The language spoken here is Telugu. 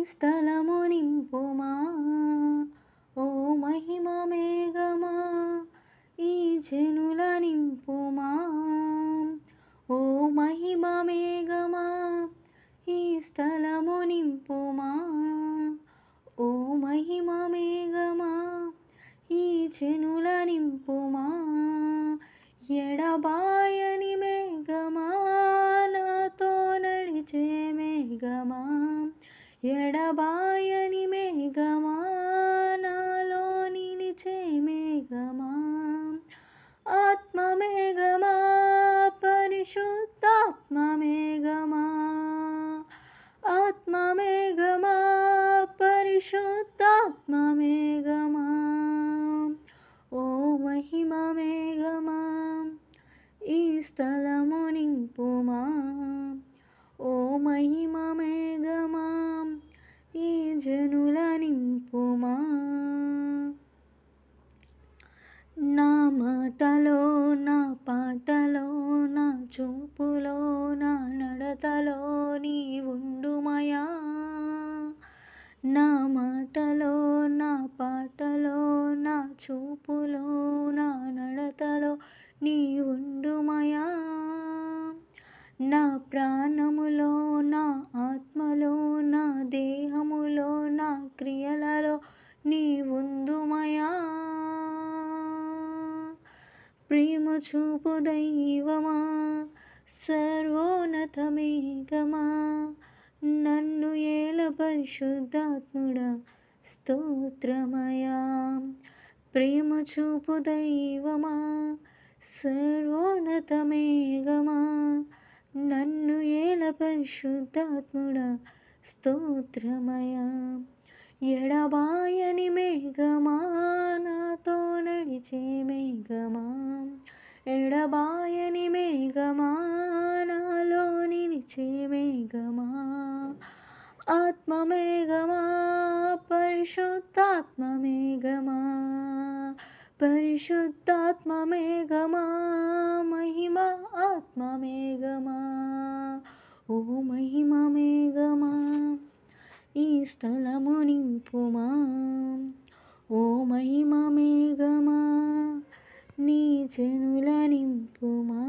స్థలము నింపుమా. ఓ మహిమ మేఘమా ఈ జనుల నింపుమా. ఓ మహిమ మేఘమా ఈ స్థలము నింపుమా. ఓ మహిమ మేఘమా ఈ జనుల నింపుమా. ఎడబాయని మేఘమా నాతో నడిచే మేఘమా. ఎడబాయని మేఘమా నాలో నిలిచే మేఘమా. ఆత్మ మేఘమా పరిశుద్ధాత్మ మేఘమా. ఆత్మ మేఘమా పరిశుద్ధాత్మ మేఘమా. ఓ మహిమ మేఘమా ఈ స్థలము నింపుమా. ఓ మహిమ మేఘమా ఈ జనుల నింపుమా. నా మాటలో నా పాటలో నా చూపులో నా నడతలో నీ ఉండుమయా. నా మాటలో నా పాటలో నా చూపులో నా నడతలో నీ ఉండుమయా. నా ప్రాణములో నా ఆత్మలో నా దేహములో నా క్రియలలో నీ ఉందుమయా. ప్రేమ చూపు దైవమా సర్వోన్నత మేఘమా నన్ను ఏల పరిశుద్ధాత్ముడా స్తోత్రమయా. ప్రేమ చూపు దైవమా సర్వోన్నత మేఘమా నన్ను ఏల పరిశుద్ధాత్ముడా స్తోత్రమయా. ఎడబాయని మేఘమా నాతో నడిచే మేఘమా. ఎడబాయని మేఘమా నాలో నిలిచే మేఘమా. ఆత్మ మేఘమా పరిశుద్ధాత్మ మేఘమా. పరిశుద్ధాత్మ మేఘమా మహిమ ఆత్మ మేఘమా. ఓ మహిమ మేఘమా ఈ స్థలము నింపుమా. ఓ మహిమ మేఘమా నీ జనుల నింపుమా.